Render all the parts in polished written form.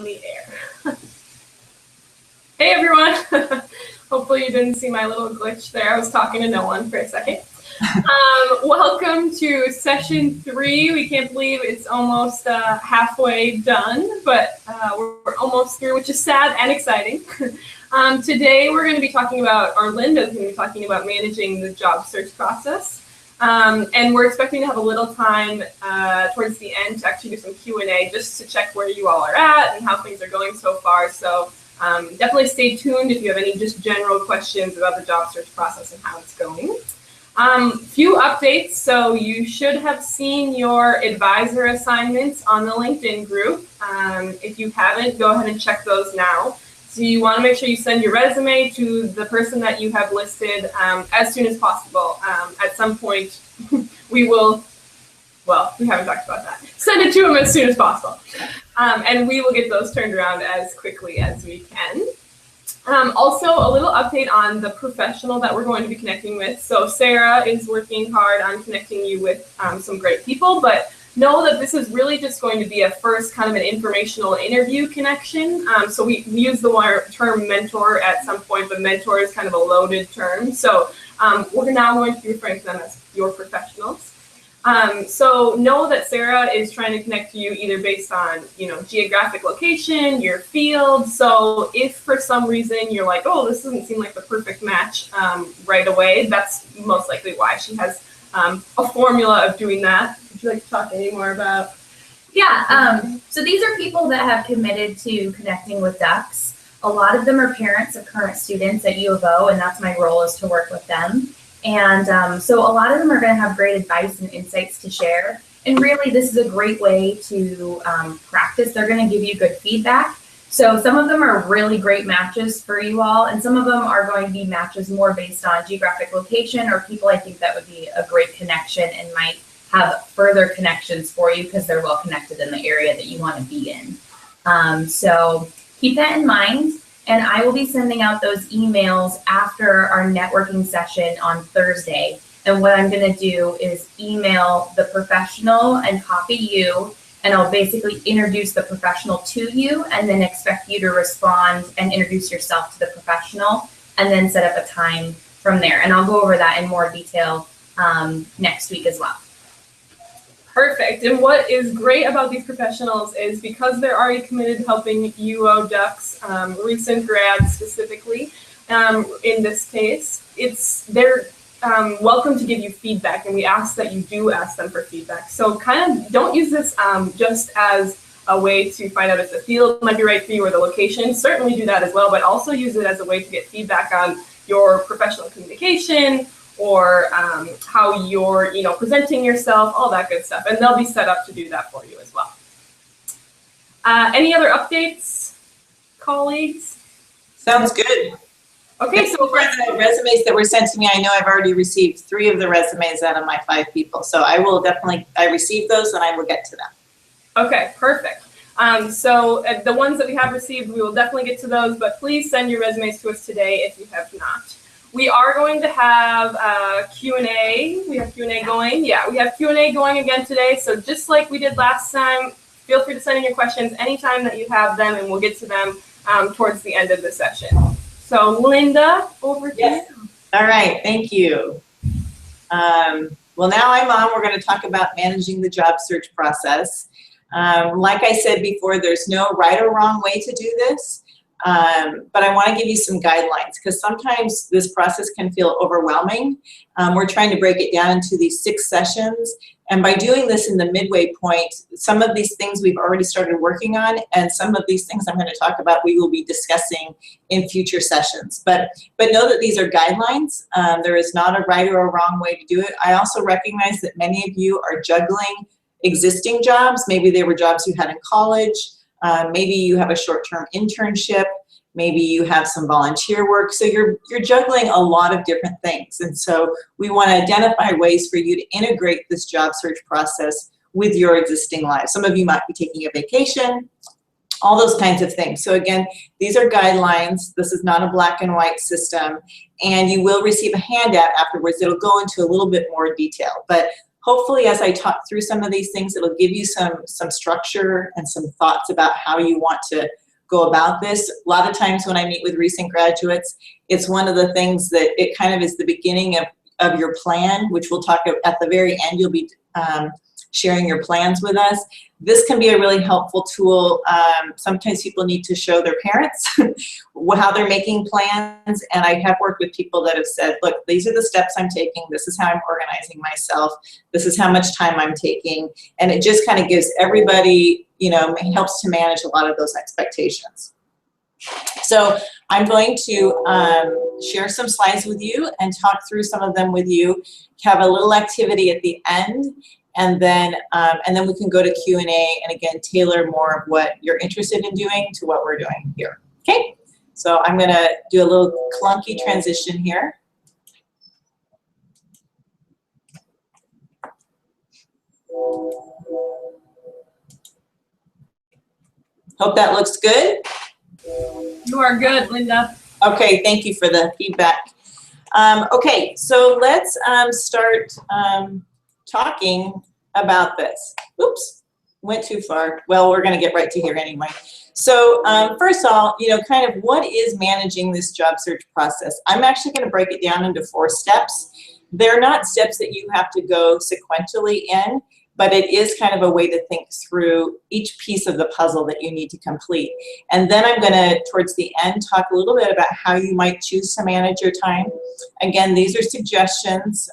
the air. Hey everyone! Hopefully you didn't see my little glitch there. I was talking to no one for a second. Welcome to session 3. We can't believe it's almost halfway done, but we're almost through, which is sad and exciting. Today we're going to be talking about, or Linda's going to be talking about managing the job search process. And we're expecting to have a little time towards the end to actually do some Q&A just to check where you all are at and how things are going so far. So definitely stay tuned if you have any just general questions about the job search process and how it's going. Few updates. So you should have seen your advisor assignments on the LinkedIn group. If you haven't, go ahead and check those now. So you want to make sure you send your resume to the person that you have listed as soon as possible. At some point, we will, well, we haven't talked about that. Send it to them as soon as possible. And we will get those turned around as quickly as we can. Also, a little update on the professional that we're going to be connecting with. So Sarah is working hard on connecting you with some great people, but know that this is really just going to be a first kind of an informational interview connection. So we use the term mentor at some point, but mentor is kind of a loaded term. So we're now going to be referring to them as your professionals. So know that Sarah is trying to connect you either based on, geographic location, your field. So if for some reason you're like, oh, this doesn't seem like the perfect match right away, that's most likely why she has a formula of doing that. Would you like to talk any more about? Yeah, so these are people that have committed to connecting with Ducks. A lot of them are parents of current students at U of O, and that's my role, is to work with them. And so a lot of them are going to have great advice and insights to share. And really, this is a great way to practice. They're going to give you good feedback. So some of them are really great matches for you all, and some of them are going to be matches more based on geographic location or people I think that would be a great connection and might have further connections for you because they're well connected in the area that you want to be in. So keep that in mind. And I will be sending out those emails after our networking session on Thursday. And what I'm going to do is email the professional and copy you, and I'll basically introduce the professional to you and then expect you to respond and introduce yourself to the professional and then set up a time from there. And I'll go over that in more detail next week as well. Perfect. And what is great about these professionals is because they're already committed to helping UO Ducks, recent grads specifically, in this case, they're welcome to give you feedback, and we ask that you do ask them for feedback. So kind of don't use this just as a way to find out if the field might be right for you or the location. Certainly do that as well, but also use it as a way to get feedback on your professional communication, or how you're, presenting yourself, all that good stuff. And they'll be set up to do that for you as well. Any other updates, colleagues? Sounds good. Okay, so for the resumes that were sent to me, I know I've already received 3 of the resumes out of my 5 people. So I will definitely, I received those and I will get to them. Okay, perfect. So the ones that we have received, we will definitely get to those, but please send your resumes to us today if you have not. We are going to have Q&A. We have Q&A going. Yeah, we have Q&A going again today. So just like we did last time, feel free to send in your questions anytime that you have them, and we'll get to them towards the end of the session. So Linda, over to you. All right, thank you. Well, now I'm on. We're going to talk about managing the job search process. Like I said before, there's no right or wrong way to do this. But I want to give you some guidelines because sometimes this process can feel overwhelming. We're trying to break it down into these 6 sessions. And by doing this in the midway point, some of these things we've already started working on, and some of these things I'm going to talk about we will be discussing in future sessions. But know that these are guidelines. There is not a right or a wrong way to do it. I also recognize that many of you are juggling existing jobs. Maybe they were jobs you had in college. Maybe you have a short-term internship. Maybe you have some volunteer work. So you're juggling a lot of different things. And so we want to identify ways for you to integrate this job search process with your existing lives. Some of you might be taking a vacation, all those kinds of things. So again, these are guidelines. This is not a black and white system. And you will receive a handout afterwards that'll go into a little bit more detail. But hopefully as I talk through some of these things, it'll give you some structure and some thoughts about how you want to go about this. A lot of times when I meet with recent graduates, it's one of the things that it kind of is the beginning of your plan, which we'll talk at the very end. You'll be sharing your plans with us. This can be a really helpful tool. Sometimes people need to show their parents how they're making plans, and I have worked with people that have said, look, these are the steps I'm taking, this is how I'm organizing myself, this is how much time I'm taking, and it just kind of gives everybody, you know, helps to manage a lot of those expectations. So I'm going to share some slides with you and talk through some of them with you, have a little activity at the end, and then we can go to Q&A and again tailor more of what you're interested in doing to what we're doing here. Okay, so I'm going to do a little clunky transition here. Hope that looks good. You are good, Linda. Okay, thank you for the feedback. Okay, so let's start talking about this. Oops, went too far. Well, we're going to get right to here anyway. So first of all, you know, kind of what is managing this job search process? I'm actually going to break it down into 4 steps. They're not steps that you have to go sequentially in, but it is kind of a way to think through each piece of the puzzle that you need to complete. And then I'm going to, towards the end, talk a little bit about how you might choose to manage your time. Again, these are suggestions,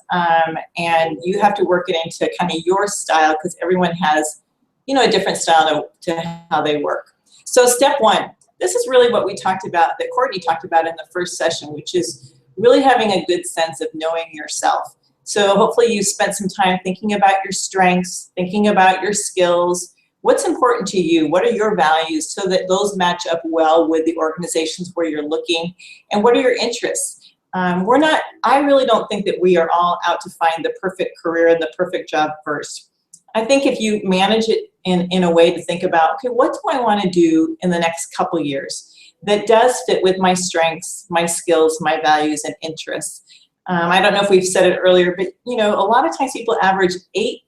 and you have to work it into kind of your style because everyone has, you know, a different style to how they work. So step 1, this is really what we talked about, that Courtney talked about in the first session, which is really having a good sense of knowing yourself. So hopefully you spent some time thinking about your strengths, thinking about your skills, what's important to you, what are your values, so that those match up well with the organizations where you're looking, and what are your interests. I really don't think that we are all out to find the perfect career and the perfect job first. I think if you manage it in a way to think about, okay, what do I want to do in the next couple years that does fit with my strengths, my skills, my values, and interests. I don't know if we've said it earlier, but you know, a lot of times people average 8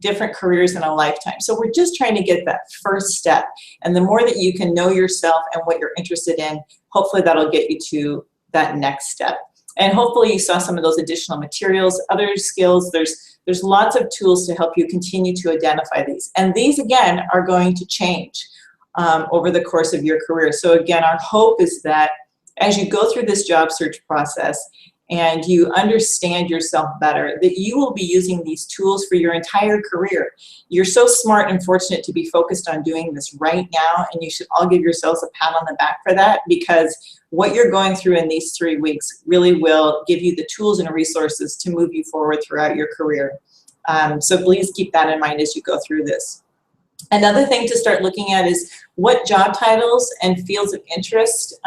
different careers in a lifetime. So we're just trying to get that first step. And the more that you can know yourself and what you're interested in, hopefully that'll get you to that next step. And hopefully you saw some of those additional materials, other skills. There's lots of tools to help you continue to identify these. And these, again, are going to change over the course of your career. So again, our hope is that as you go through this job search process, and you understand yourself better, that you will be using these tools for your entire career. You're so smart and fortunate to be focused on doing this right now, and you should all give yourselves a pat on the back for that, because what you're going through in these 3 weeks really will give you the tools and resources to move you forward throughout your career. So please keep that in mind as you go through this. Another thing to start looking at is what job titles and fields of interest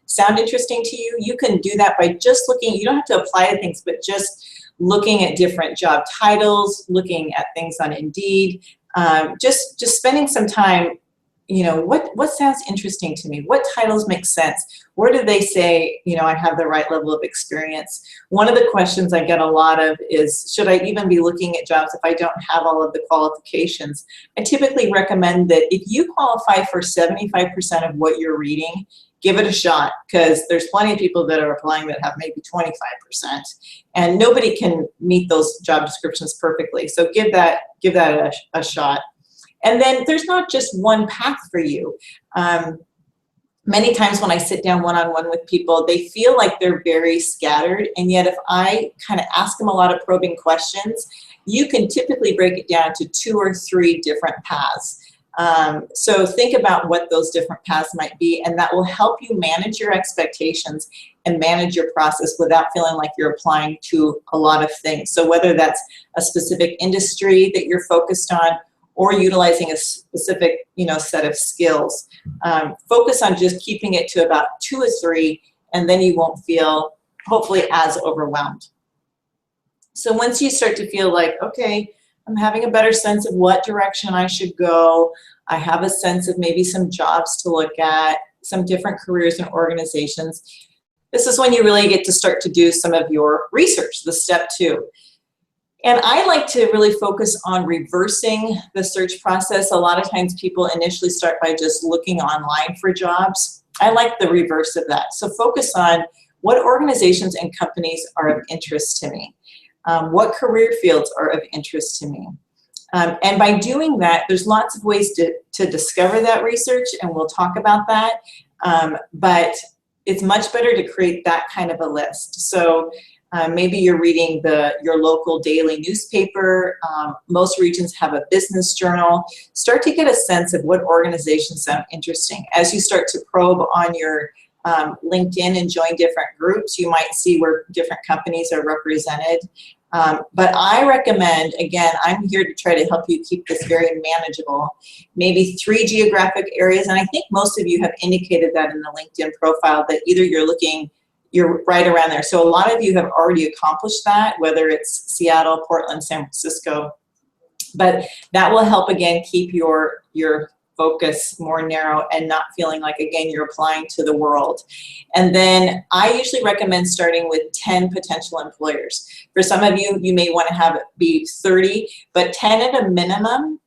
sound interesting to you. You can do that by just looking. You don't have to apply to things, but just looking at different job titles, looking at things on Indeed, just spending some time, you know, what sounds interesting to me? What titles make sense? Where do they say, you know, I have the right level of experience? One of the questions I get a lot of is, should I even be looking at jobs if I don't have all of the qualifications? I typically recommend that if you qualify for 75% of what you're reading, give it a shot, because there's plenty of people that are applying that have maybe 25%, and nobody can meet those job descriptions perfectly. So give that a shot. And then there's not just one path for you. Many times when I sit down one-on-one with people, they feel like they're very scattered, and yet if I kind of ask them a lot of probing questions, you can typically break it down to 2 or 3 different paths. So think about what those different paths might be, and that will help you manage your expectations and manage your process without feeling like you're applying to a lot of things. So whether that's a specific industry that you're focused on, or utilizing a specific, you know, set of skills. Focus on just keeping it to about 2 or 3, and then you won't feel, hopefully, as overwhelmed. So once you start to feel like, okay, I'm having a better sense of what direction I should go, I have a sense of maybe some jobs to look at, some different careers and organizations, this is when you really get to start to do some of your research, the step 2. And I like to really focus on reversing the search process. A lot of times people initially start by just looking online for jobs. I like the reverse of that. So focus on what organizations and companies are of interest to me. What career fields are of interest to me. And by doing that, there's lots of ways to discover that research, and we'll talk about that. But it's much better to create that kind of a list. So maybe you're reading your local daily newspaper. Most regions have a business journal. Start to get a sense of what organizations sound interesting. As you start to probe on your LinkedIn and join different groups, you might see where different companies are represented. But I recommend, again, I'm here to try to help you keep this very manageable, maybe 3 geographic areas. And I think most of you have indicated that in the LinkedIn profile, that either you're right around there. So a lot of you have already accomplished that, whether it's Seattle, Portland, San Francisco. But that will help, again, keep your focus more narrow and not feeling like, again, you're applying to the world. And then I usually recommend starting with 10 potential employers. For some of you, you may want to have it be 30, but 10 at a minimum,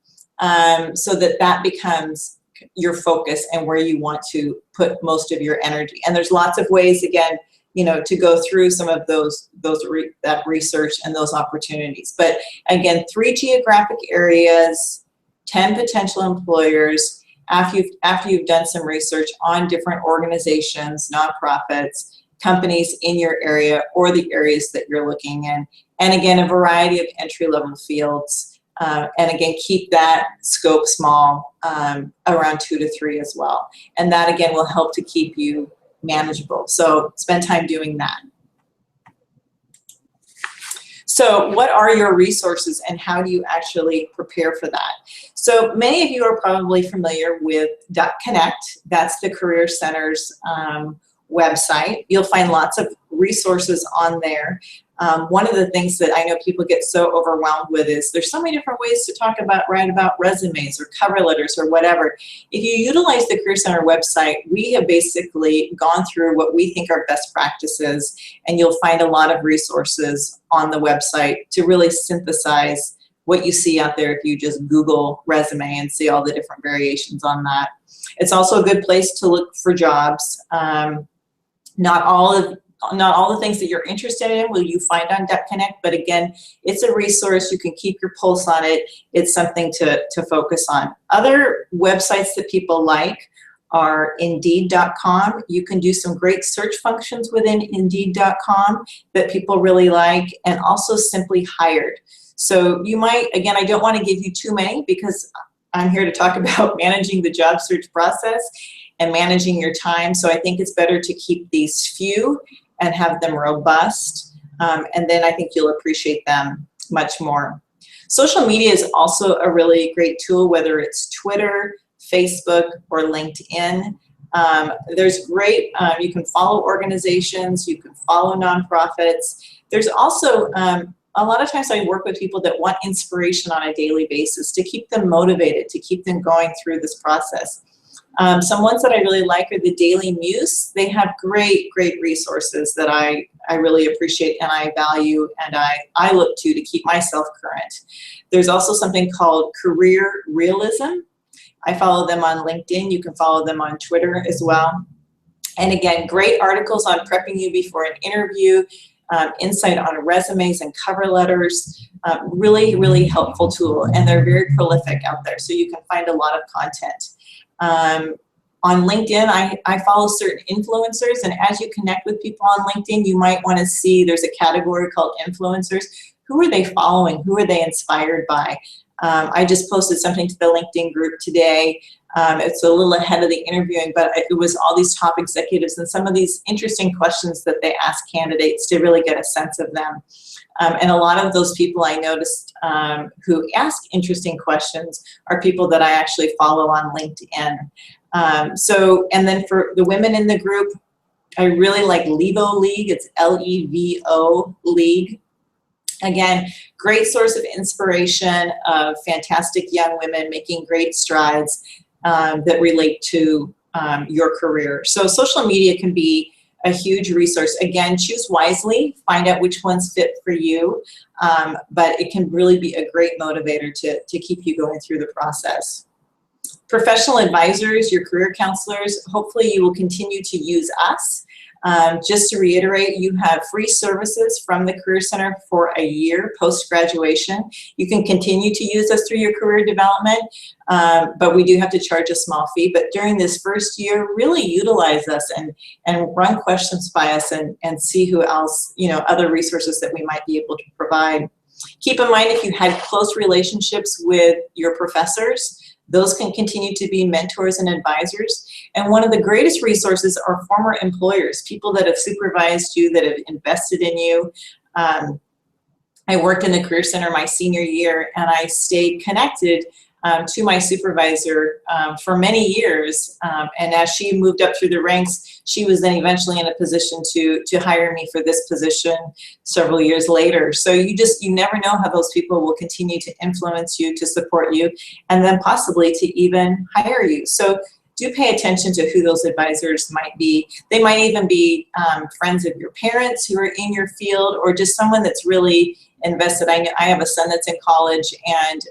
so that becomes your focus and where you want to put most of your energy. And there's lots of ways, again, to go through some of that research and those opportunities. But again, 3 geographic areas, 10 potential employers, after you've done some research on different organizations, nonprofits, companies in your area or the areas that you're looking in. And again, a variety of entry-level fields. And again, keep that scope small, around 2 to 3 as well. And that, again, will help to keep you manageable. So spend time doing that. So what are your resources and how do you actually prepare for that? So many of you are probably familiar with Duck Connect. That's the Career Center's website. You'll find lots of resources on there. One of the things that I know people get so overwhelmed with is there's so many different ways to write about resumes or cover letters or whatever. If you utilize the Career Center website, we have basically gone through what we think are best practices, and you'll find a lot of resources on the website to really synthesize what you see out there if you just Google resume and see all the different variations on that. It's also a good place to look for jobs. Not all the things that you're interested in will you find on Duck Connect, but again, it's a resource. You can keep your pulse on it. It's something to focus on. Other websites that people like are Indeed.com. You can do some great search functions within Indeed.com that people really like, and also Simply Hired. So you might, again, I don't want to give you too many because I'm here to talk about managing the job search process and managing your time. So I think it's better to keep these few and have them robust. And then I think you'll appreciate them much more. Social media is also a really great tool, whether it's Twitter, Facebook, or LinkedIn. There's great, you can follow organizations, you can follow nonprofits. There's also, a lot of times I work with people that want inspiration on a daily basis to keep them motivated, to keep them going through this process. Some ones that I really like are the Daily Muse. They have great resources that I really appreciate and I value and I look to keep myself current. There's also something called Career Realism. I follow them on LinkedIn. You can follow them on Twitter as well. And again, great articles on prepping you before an interview, insight on resumes and cover letters. Really helpful tool, and they're very prolific out there, so you can find a lot of content. On LinkedIn, I follow certain influencers, and as you connect with people on LinkedIn, you might want to see there's a category called influencers. Who are they following? Who are they inspired by? I just posted something to the LinkedIn group today. It's a little ahead of the interviewing, but it was all these top executives and some of these interesting questions that they ask candidates to really get a sense of them. And a lot of those people I noticed who ask interesting questions are people that I actually follow on LinkedIn. And then for the women in the group, I really like Levo League. It's Levo League. Again, great source of inspiration of fantastic young women making great strides that relate to your career. So social media can be a huge resource. Again, choose wisely, find out which ones fit for you, but it can really be a great motivator to keep you going through the process. Professional advisors, your career counselors, hopefully you will continue to use us. Just to reiterate, you have free services from the Career Center for a year post-graduation. You can continue to use us through your career development, but we do have to charge a small fee. But during this first year, really utilize us and run questions by us and see who else, other resources that we might be able to provide. Keep in mind, if you had close relationships with your professors, those can continue to be mentors and advisors. And one of the greatest resources are former employers, people that have supervised you, that have invested in you. I worked in the Career Center my senior year, and I stayed connected to my supervisor for many years. And as she moved up through the ranks, she was then eventually in a position to hire me for this position several years later. So you never know how those people will continue to influence you, to support you, and then possibly to even hire you. So do pay attention to who those advisors might be. They might even be friends of your parents who are in your field, or just someone that's really invested. I have a son that's in college, and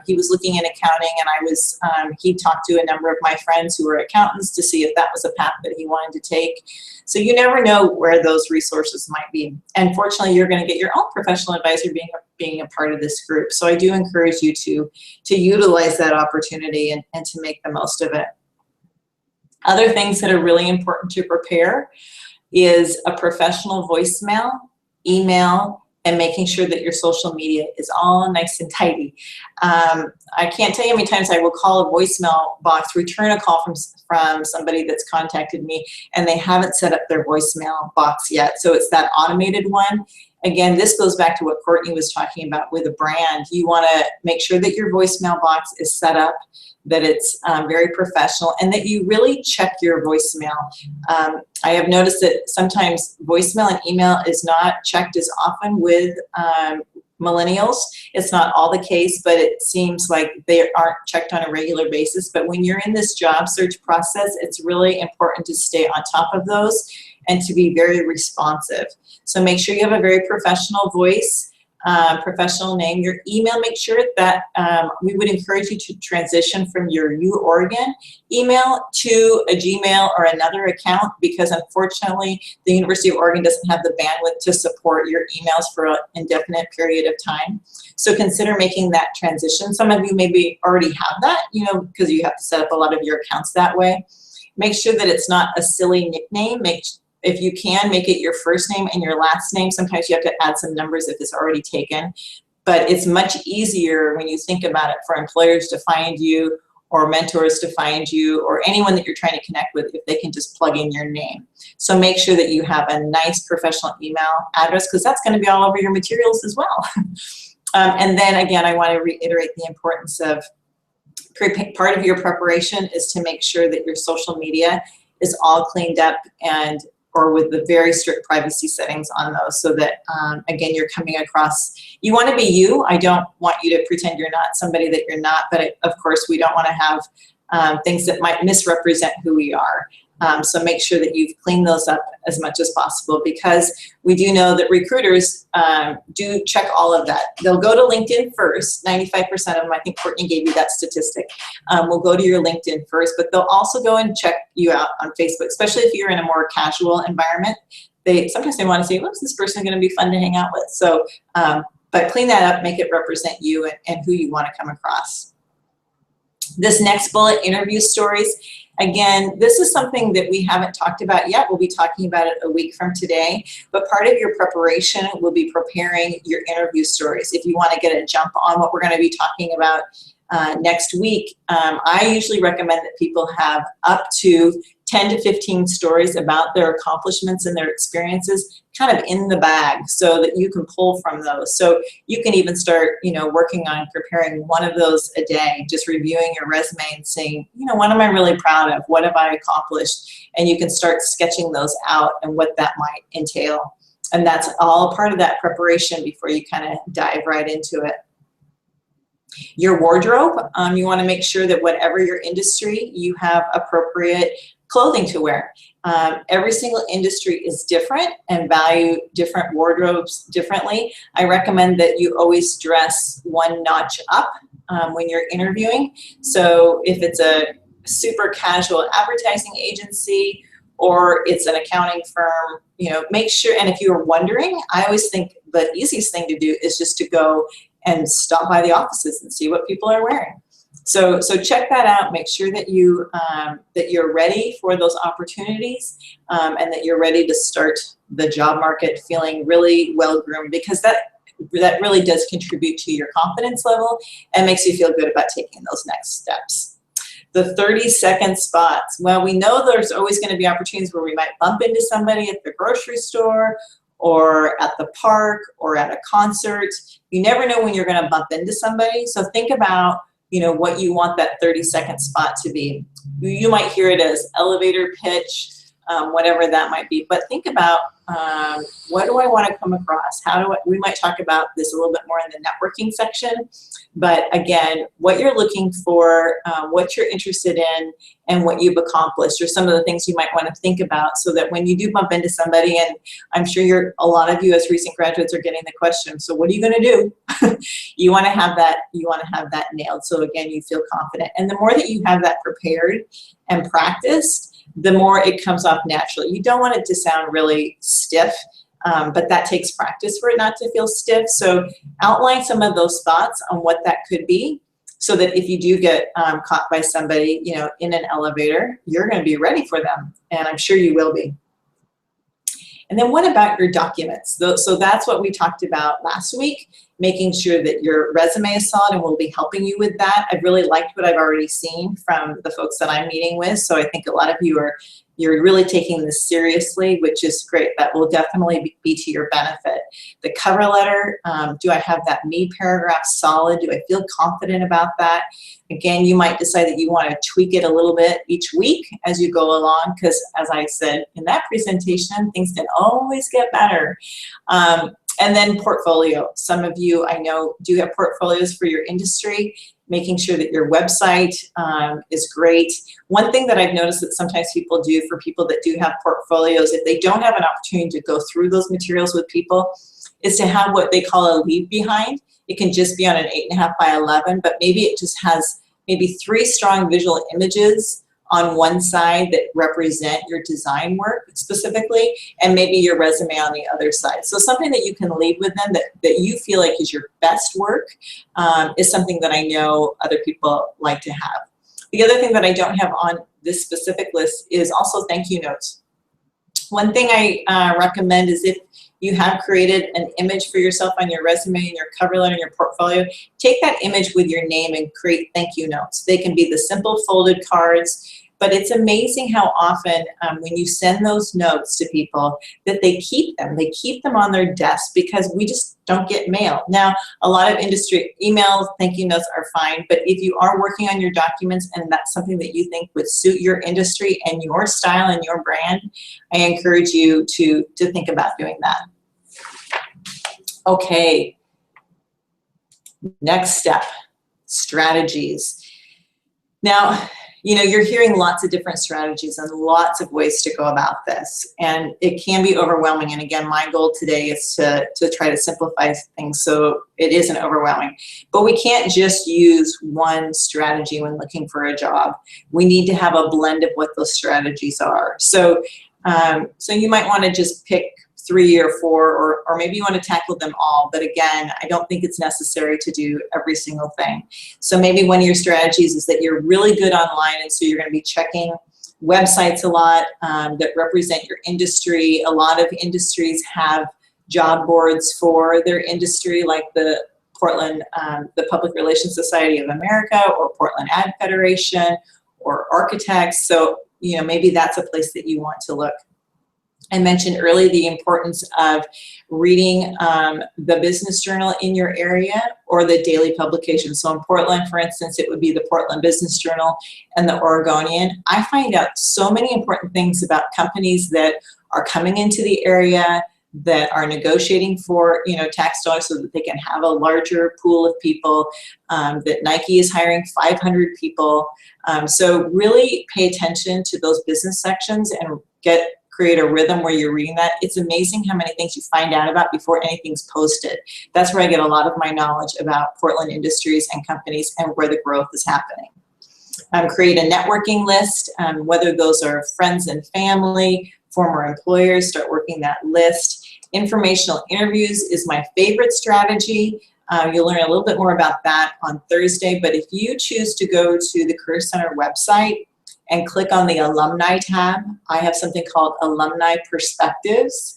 he was looking in accounting, and he talked to a number of my friends who were accountants to see if that was a path that he wanted to take. So you never know where those resources might be. And fortunately, you're going to get your own professional advisor being a part of this group. So I do encourage you to utilize that opportunity and to make the most of it. Other things that are really important to prepare is a professional voicemail, email, and making sure that your social media is all nice and tidy. I can't tell you how many times I will call a voicemail box, return a call from somebody that's contacted me, and they haven't set up their voicemail box yet. So it's that automated one. Again, this goes back to what Courtney was talking about with a brand. You want to make sure that your voicemail box is set up, that it's very professional, and that you really check your voicemail. I have noticed that sometimes voicemail and email is not checked as often with millennials. It's not all the case, but it seems like they aren't checked on a regular basis. But when you're in this job search process, it's really important to stay on top of those and to be very responsive. So make sure you have a very professional voice, professional name. Your email, make sure that we would encourage you to transition from your U-Oregon email to a Gmail or another account, because unfortunately the University of Oregon doesn't have the bandwidth to support your emails for an indefinite period of time. So consider making that transition. Some of you maybe already have that, because you have to set up a lot of your accounts that way. Make sure that it's not a silly nickname. If you can, make it your first name and your last name. Sometimes you have to add some numbers if it's already taken. But it's much easier when you think about it for employers to find you, or mentors to find you, or anyone that you're trying to connect with, if they can just plug in your name. So make sure that you have a nice professional email address, because that's going to be all over your materials as well. And then again, I want to reiterate the importance of part of your preparation is to make sure that your social media is all cleaned up or with the very strict privacy settings on those, so that, again, you're coming across, you want to be you. I don't want you to pretend you're not somebody that you're not, but of course we don't want to have things that might misrepresent who we are. So make sure that you've cleaned those up as much as possible, because we do know that recruiters do check all of that. They'll go to LinkedIn first. 95% of them, I think Courtney gave you that statistic, will go to your LinkedIn first, but they'll also go and check you out on Facebook, especially if you're in a more casual environment. Sometimes they want to say, what's this person going to be fun to hang out with? So, but clean that up, make it represent you and who you want to come across. This next bullet, interview stories. Again, this is something that we haven't talked about yet. We'll be talking about it a week from today, but part of your preparation will be preparing your interview stories. If you want to get a jump on what we're going to be talking about next week, I usually recommend that people have up to 10 to 15 stories about their accomplishments and their experiences kind of in the bag, so that you can pull from those. So you can even start, working on preparing one of those a day, just reviewing your resume and saying, what am I really proud of? What have I accomplished? And you can start sketching those out and what that might entail. And that's all part of that preparation before you kind of dive right into it. Your wardrobe, you want to make sure that whatever your industry, you have appropriate clothing to wear. Every single industry is different and value different wardrobes differently. I recommend that you always dress one notch up when you're interviewing. So if it's a super casual advertising agency or it's an accounting firm, make sure, and if you're wondering, I always think the easiest thing to do is just to go and stop by the offices and see what people are wearing. So check that out. Make sure that you're ready for those opportunities, and that you're ready to start the job market feeling really well groomed, because that really does contribute to your confidence level and makes you feel good about taking those next steps. The 30-second spots. Well, we know there's always going to be opportunities where we might bump into somebody at the grocery store or at the park or at a concert. You never know when you're going to bump into somebody. So think about, what you want that 30-second spot to be. You might hear it as elevator pitch, whatever that might be. But think about, what do I want to come across? We might talk about this a little bit more in the networking section. But again, what you're looking for, what you're interested in, and what you've accomplished are some of the things you might want to think about, so that when you do bump into somebody, and I'm sure a lot of you as recent graduates are getting the question, so what are you going to do? You want to have that nailed. So again, you feel confident. And the more that you have that prepared and practiced, the more it comes off naturally. You don't want it to sound really stiff, but that takes practice for it not to feel stiff. So outline some of those thoughts on what that could be, so that if you do get caught by somebody, in an elevator, you're going to be ready for them, and I'm sure you will be. And then what about your documents? So that's what we talked about last week, making sure that your resume is solid, and we'll be helping you with that. I've really liked what I've already seen from the folks that I'm meeting with. So I think a lot of you you're really taking this seriously, which is great. That will definitely be to your benefit. The cover letter, do I have that me paragraph solid? Do I feel confident about that? Again, you might decide that you want to tweak it a little bit each week as you go along, because as I said in that presentation, things can always get better. And then portfolio. Some of you I know do have portfolios for your industry, making sure that your website is great. One thing that I've noticed that sometimes people do, for people that do have portfolios, if they don't have an opportunity to go through those materials with people, is to have what they call a leave behind. It can just be on an 8.5 by 11, but maybe it just has maybe 3 strong visual images on one side that represent your design work specifically, and maybe your resume on the other side. So something that you can leave with them that you feel like is your best work is something that I know other people like to have. The other thing that I don't have on this specific list is also thank you notes. One thing I recommend is, if you have created an image for yourself on your resume and your cover letter and your portfolio, take that image with your name and create thank you notes. They can be the simple folded cards, but it's amazing how often when you send those notes to people that they keep them. They keep them on their desk, because we just don't get mail. Now, a lot of industry emails, thank you notes are fine, but if you are working on your documents and that's something that you think would suit your industry and your style and your brand, I encourage you to think about doing that. Okay, next step, strategies. Now, you're hearing lots of different strategies and lots of ways to go about this, and it can be overwhelming. And again, my goal today is to try to simplify things so it isn't overwhelming. But we can't just use one strategy when looking for a job. We need to have a blend of what those strategies are. So you might want to just pick 3 or 4, or maybe you want to tackle them all. But again, I don't think it's necessary to do every single thing. So maybe one of your strategies is that you're really good online, and so you're going to be checking websites a lot that represent your industry. A lot of industries have job boards for their industry, like the Portland, the Public Relations Society of America, or Portland Ad Federation, or architects. So maybe that's a place that you want to look. I mentioned earlier the importance of reading the business journal in your area, or the daily publication. So in Portland, for instance, it would be the Portland Business Journal and the Oregonian. I find out so many important things about companies that are coming into the area, that are negotiating for, tax dollars so that they can have a larger pool of people, that Nike is hiring 500 people. So really pay attention to those business sections and create a rhythm where you're reading that. It's amazing how many things you find out about before anything's posted. That's where I get a lot of my knowledge about Portland industries and companies and where the growth is happening. Create a networking list, whether those are friends and family, former employers, start working that list. Informational interviews is my favorite strategy. You'll learn a little bit more about that on Thursday, but if you choose to go to the Career Center website and click on the Alumni tab, I have something called Alumni Perspectives,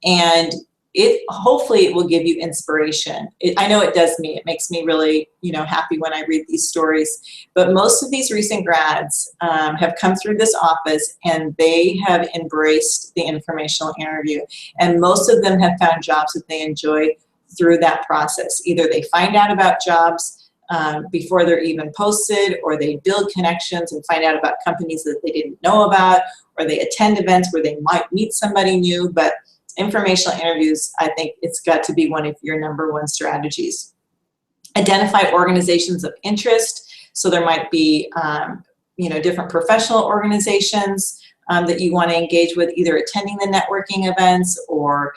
and hopefully it will give you inspiration. I know it does me. It makes me really, happy when I read these stories. But most of these recent grads have come through this office and they have embraced the informational interview. And most of them have found jobs that they enjoy through that process. Either they find out about jobs before they're even posted, or they build connections and find out about companies that they didn't know about, or they attend events where they might meet somebody new. But informational interviews, I think it's got to be one of your #1 strategies. Identify organizations of interest. So there might be, different professional organizations that you want to engage with, either attending the networking events or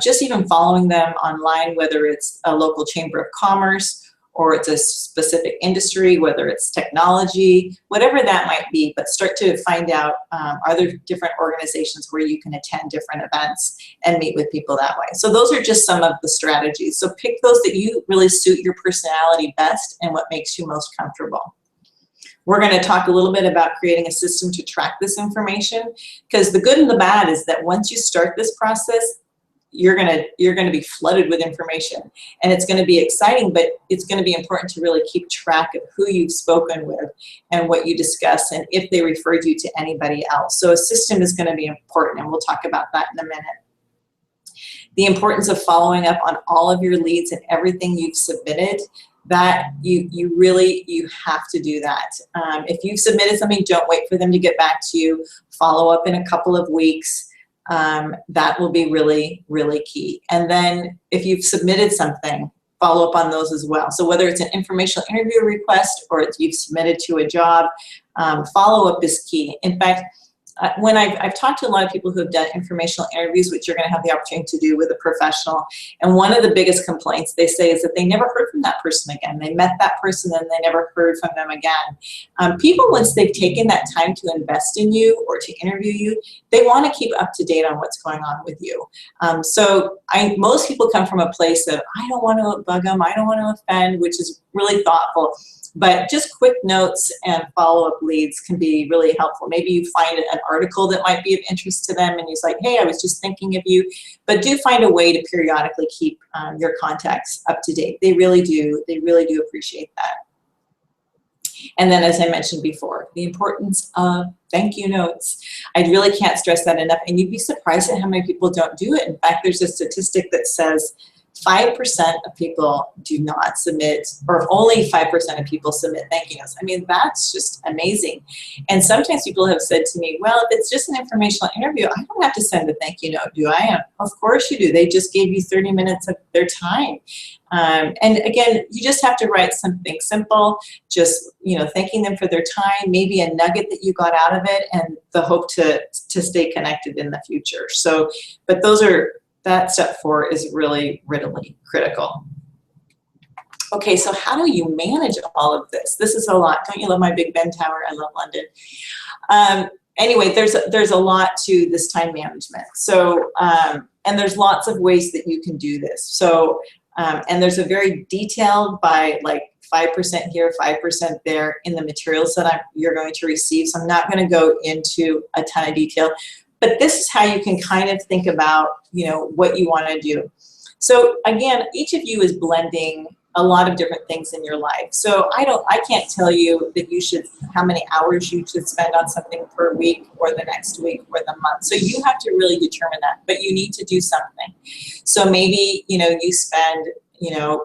just even following them online, whether it's a local chamber of commerce or it's a specific industry, whether it's technology, whatever that might be. But start to find out, are there different organizations where you can attend different events and meet with people that way. So those are just some of the strategies. So pick those that you really suit your personality best and what makes you most comfortable. We're going to talk a little bit about creating a system to track this information, because the good and the bad is that once you start this process, you're gonna be flooded with information, and it's going to be exciting, but it's going to be important to really keep track of who you've spoken with and what you discuss and if they referred you to anybody else. So a system is going to be important, and we'll talk about that in a minute. The importance of following up on all of your leads and everything you've submitted, that you have to do that. If you've submitted something, don't wait for them to get back to you. Follow up in a couple of weeks. That will be really, really key. And then if you've submitted something, follow up on those as well. So whether it's an informational interview request or you've submitted to a job, follow up is key. In fact, when I've talked to a lot of people who have done informational interviews, which you're going to have the opportunity to do with a professional, and one of the biggest complaints they say is that they never heard from that person again. They met that person and they never heard from them again. People, once they've taken that time to invest in you or to interview you, they want to keep up to date on what's going on with you. So most people come from a place of, I don't want to bug them, I don't want to offend, which is really thoughtful. But just quick notes and follow-up leads can be really helpful. Maybe you find an article that might be of interest to them and you're like, hey, I was just thinking of you. But do find a way to periodically keep your contacts up to date. They really do appreciate that. And then, as I mentioned before, the importance of thank you notes. I really can't stress that enough. And you'd be surprised at how many people don't do it. In fact, there's a statistic that says 5% of people do not submit, or only 5% of people submit thank you notes. I mean, that's just amazing. And sometimes people have said to me, well, if it's just an informational interview, I don't have to send a thank you note, do I? Of course you do. They just gave you 30 minutes of their time. And again, you just have to write something simple, just, thanking them for their time, maybe a nugget that you got out of it, and the hope to stay connected in the future. So, but that step 4 is really, really critical. Okay, so how do you manage all of this? This is a lot. Don't you love my Big Ben Tower? I love London. Anyway, there's a lot to this time management. So, and there's lots of ways that you can do this. So, and there's a very detailed by like 5% here, 5% there in the materials that you're going to receive. So I'm not going to go into a ton of detail. But this is how you can kind of think about, what you want to do. So again, each of you is blending a lot of different things in your life. So I can't tell you that how many hours you should spend on something per week or the next week or the month. So you have to really determine that, but you need to do something. So maybe, you spend,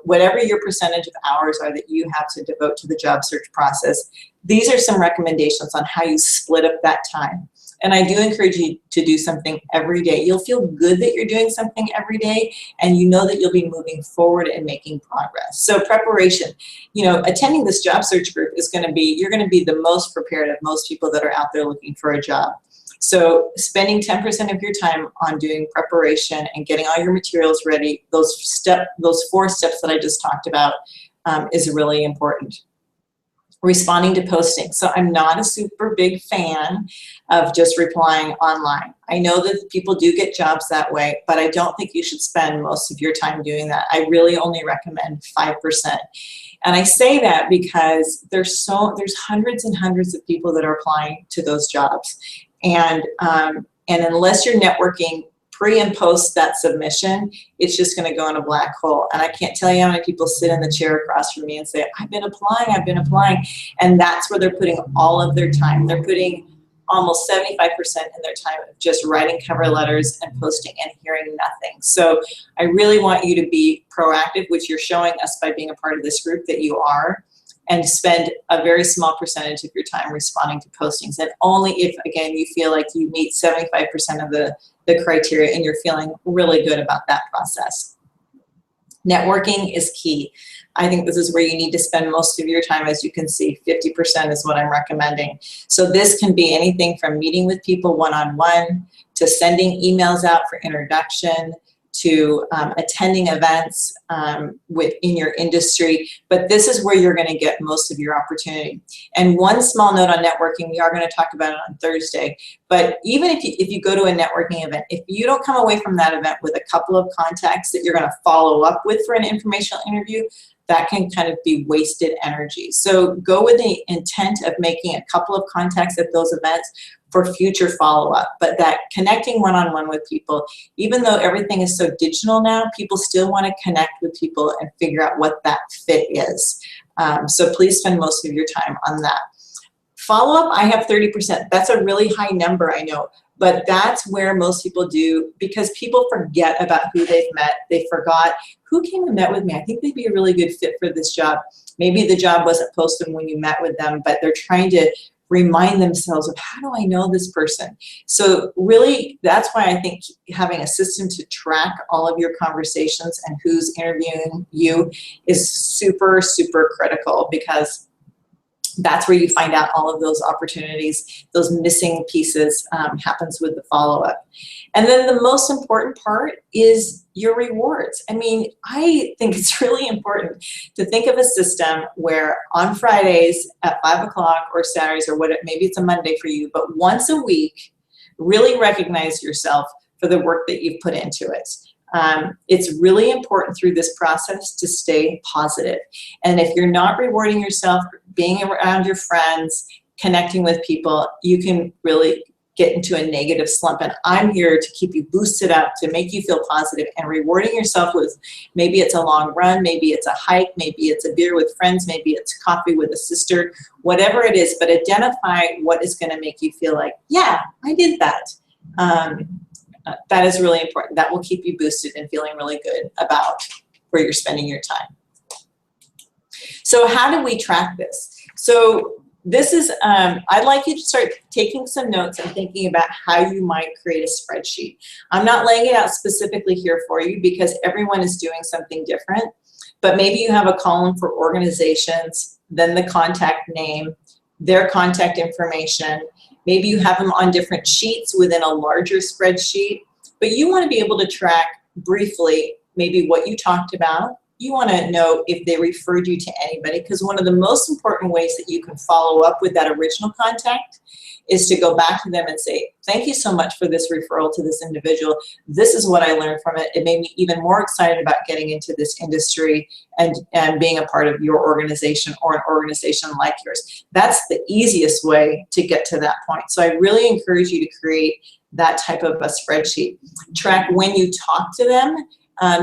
whatever your percentage of hours are that you have to devote to the job search process. These are some recommendations on how you split up that time. And I do encourage you to do something every day. You'll feel good that you're doing something every day, and you know that you'll be moving forward and making progress. So preparation, attending this job search group is you're going to be the most prepared of most people that are out there looking for a job. So spending 10% of your time on doing preparation and getting all your materials ready, those 4 steps that I just talked about, is really important. Responding to postings. So I'm not a super big fan of just replying online. I know that people do get jobs that way, but I don't think you should spend most of your time doing that. I really only recommend 5%. And I say that because there's hundreds and hundreds of people that are applying to those jobs. And unless you're networking pre and post that submission, it's just going to go in a black hole. And I can't tell you how many people sit in the chair across from me and say, I've been applying. And that's where they're putting all of their time. They're putting almost 75% in their time of just writing cover letters and posting and hearing nothing. So I really want you to be proactive, which you're showing us by being a part of this group that you are, and spend a very small percentage of your time responding to postings. And only if, again, you feel like you meet 75% of the criteria and you're feeling really good about that process. Networking is key. I think this is where you need to spend most of your time. As you can see, 50% is what I'm recommending. So this can be anything from meeting with people one-on-one to sending emails out for introduction to attending events in your industry, but this is where you're going to get most of your opportunity. And one small note on networking, we are going to talk about it on Thursday, but even if you go to a networking event, if you don't come away from that event with a couple of contacts that you're going to follow up with for an informational interview, that can kind of be wasted energy. So go with the intent of making a couple of contacts at those events for future follow-up, but that connecting one-on-one with people, even though everything is so digital now, people still want to connect with people and figure out what that fit is. So please spend most of your time on that. Follow-up, I have 30%. That's a really high number, I know, but that's where most people do, because people forget about who they've met. They forgot who came and met with me. I think they'd be a really good fit for this job. Maybe the job wasn't posted when you met with them, but they're trying to remind themselves of, how do I know this person? So really, that's why I think having a system to track all of your conversations and who's interviewing you is super, super critical, because that's where you find out all of those opportunities, those missing pieces happens with the follow-up. And then the most important part is your rewards. I mean, I think it's really important to think of a system where on Fridays at 5 o'clock or Saturdays or maybe it's a Monday for you, but once a week, really recognize yourself for the work that you've put into it. It's really important through this process to stay positive. And if you're not rewarding yourself, being around your friends, connecting with people, you can really get into a negative slump. And I'm here to keep you boosted up, to make you feel positive, and rewarding yourself with, maybe it's a long run, maybe it's a hike, maybe it's a beer with friends, maybe it's coffee with a sister, whatever it is, but identify what is going to make you feel like, yeah, I did that. That is really important. That will keep you boosted and feeling really good about where you're spending your time. So how do we track this? So this is, I'd like you to start taking some notes and thinking about how you might create a spreadsheet. I'm not laying it out specifically here for you because everyone is doing something different, but maybe you have a column for organizations, then the contact name, their contact information. Maybe you have them on different sheets within a larger spreadsheet, but you want to be able to track briefly maybe what you talked about. You want to know if they referred you to anybody, because one of the most important ways that you can follow up with that original contact is to go back to them and say, thank you so much for this referral to this individual. This is what I learned from it. It made me even more excited about getting into this industry and being a part of your organization or an organization like yours. That's the easiest way to get to that point. So I really encourage you to create that type of a spreadsheet. Track when you talk to them.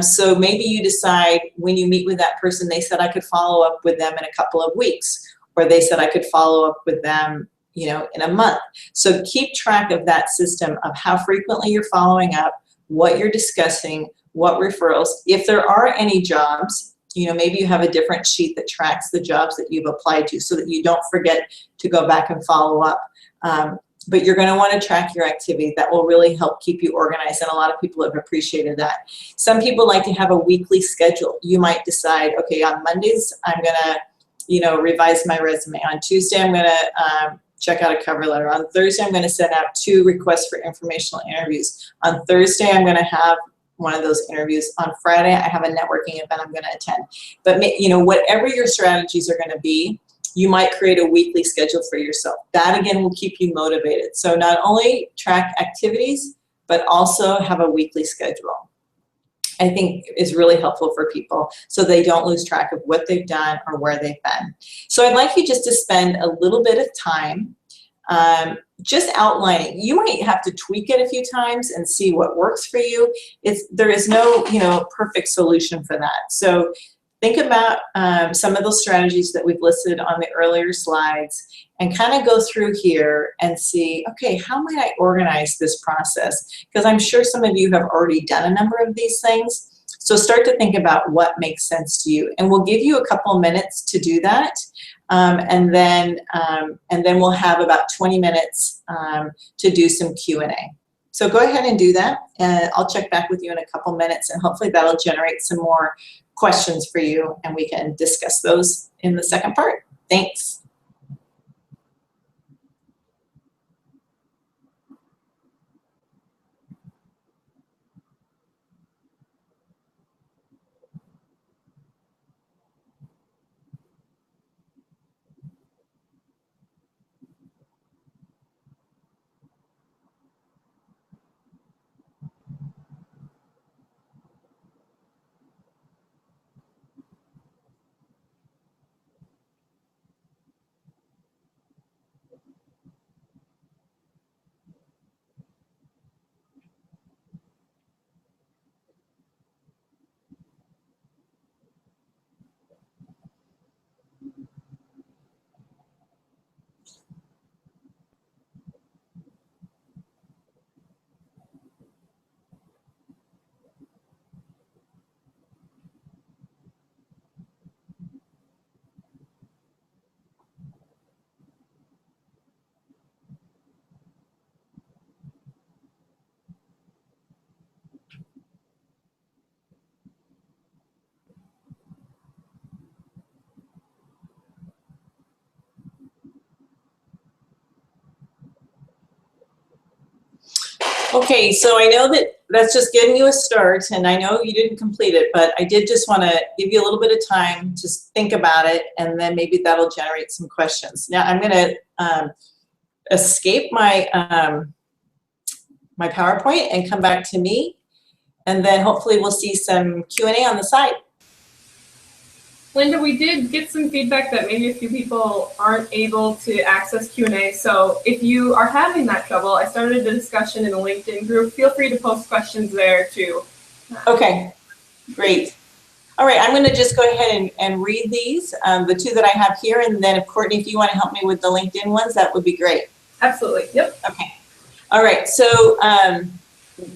So maybe you decide when you meet with that person, they said I could follow up with them in a couple of weeks, or they said I could follow up with them, in a month. So keep track of that system of how frequently you're following up, what you're discussing, what referrals. If there are any jobs, maybe you have a different sheet that tracks the jobs that you've applied to so that you don't forget to go back and follow up. but you're going to want to track your activity. That will really help keep you organized, and a lot of people have appreciated that. Some people like to have a weekly schedule. You might decide, okay, on Mondays, I'm going to, you know, revise my resume. On Tuesday, I'm going to check out a cover letter. On Thursday, I'm going to send out 2 requests for informational interviews. On Thursday, I'm going to have one of those interviews. On Friday, I have a networking event I'm going to attend. But, you know, whatever your strategies are going to be, you might create a weekly schedule for yourself. That, again, will keep you motivated. So not only track activities, but also have a weekly schedule. I think is really helpful for people so they don't lose track of what they've done or where they've been. So I'd like you just to spend a little bit of time just outlining. You might have to tweak it a few times and see what works for you. There is no, you know, perfect solution for that. So think about some of those strategies that we've listed on the earlier slides and kind of go through here and see, okay, how might I organize this process? Because I'm sure some of you have already done a number of these things. So start to think about what makes sense to you. And we'll give you a couple minutes to do that. And then we'll have about 20 minutes to do some Q&A. So go ahead and do that. And I'll check back with you in a couple minutes, and hopefully that'll generate some more questions for you, and we can discuss those in the second part. Thanks. Okay, so I know that that's just getting you a start, and I know you didn't complete it, but I did just want to give you a little bit of time to think about it, and then maybe that'll generate some questions. Now I'm going to escape my my PowerPoint and come back to me, and then hopefully we'll see some Q&A on the side. Linda, we did get some feedback that maybe a few people aren't able to access Q&A. So if you are having that trouble, I started a discussion in the LinkedIn group. Feel free to post questions there too. Okay, great. All right, I'm going to just go ahead and read these, the 2 that I have here, and then if Courtney, if you want to help me with the LinkedIn ones, that would be great. Absolutely, yep. Okay. All right, so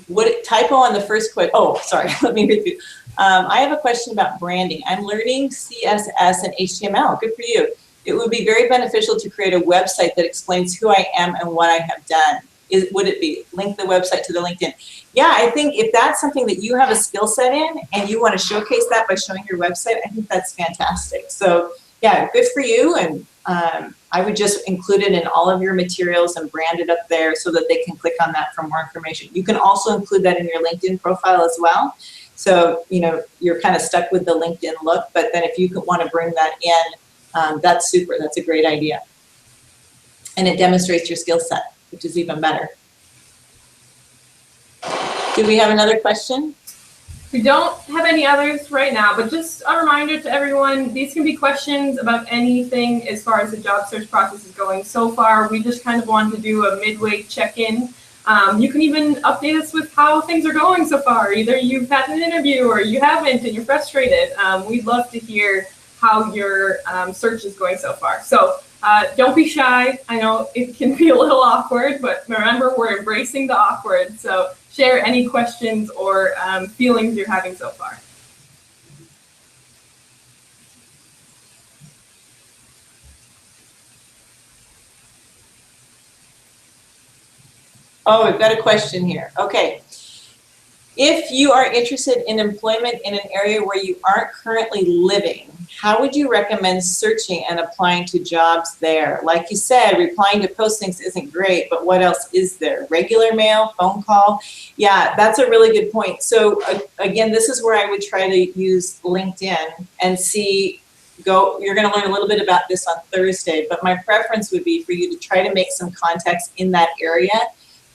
what typo on the first question? Oh, sorry, let me repeat. I have a question about branding. I'm learning CSS and HTML. Good for you. It would be very beneficial to create a website that explains who I am and what I have done. Would it be link the website to the LinkedIn? Yeah, I think if that's something that you have a skill set in and you want to showcase that by showing your website, I think that's fantastic. So yeah, good for you. And I would just include it in all of your materials and brand it up there so that they can click on that for more information. You can also include that in your LinkedIn profile as well. So, you know, you're kind of stuck with the LinkedIn look, but then if you want to bring that in, that's super. That's a great idea. And it demonstrates your skill set, which is even better. Do we have another question? We don't have any others right now, but just a reminder to everyone, these can be questions about anything as far as the job search process is going. So far, we just kind of wanted to do a midway check-in. You can even update us with how things are going so far. Either you've had an interview or you haven't and you're frustrated. We'd love to hear how your search is going so far. So don't be shy. I know it can be a little awkward, but remember, we're embracing the awkward. So share any questions or feelings you're having so far. Oh, we've got a question here. Okay. If you are interested in employment in an area where you aren't currently living, how would you recommend searching and applying to jobs there? Like you said, replying to postings isn't great, but what else is there? Regular mail, phone call? Yeah, that's a really good point. So again, this is where I would try to use LinkedIn and see, you're gonna learn a little bit about this on Thursday, but my preference would be for you to try to make some contacts in that area,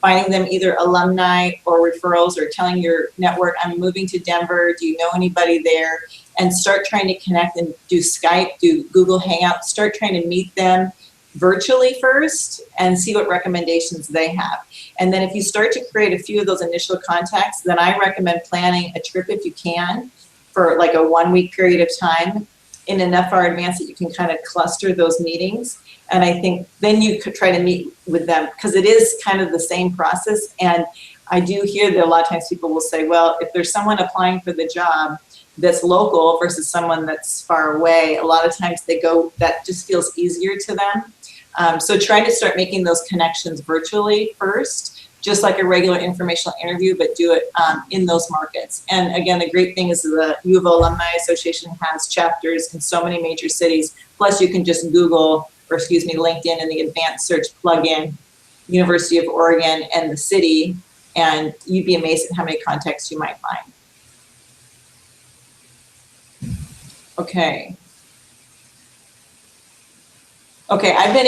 finding them either alumni or referrals, or telling your network, I'm moving to Denver, do you know anybody there? And start trying to connect and do Skype, do Google Hangouts, start trying to meet them virtually first and see what recommendations they have. And then if you start to create a few of those initial contacts, then I recommend planning a trip if you can for like a 1 week period of time in enough far advance that you can kind of cluster those meetings. And I think then you could try to meet with them, because it is kind of the same process. And I do hear that a lot of times people will say, well, if there's someone applying for the job that's local versus someone that's far away, a lot of times that just feels easier to them. So try to start making those connections virtually first, just like a regular informational interview, but do it in those markets. And again, the great thing is the U of O Alumni Association has chapters in so many major cities. Plus you can just Google, LinkedIn, and the advanced search plug in University of Oregon and the city, and you'd be amazed at how many contacts you might find. Okay, I've been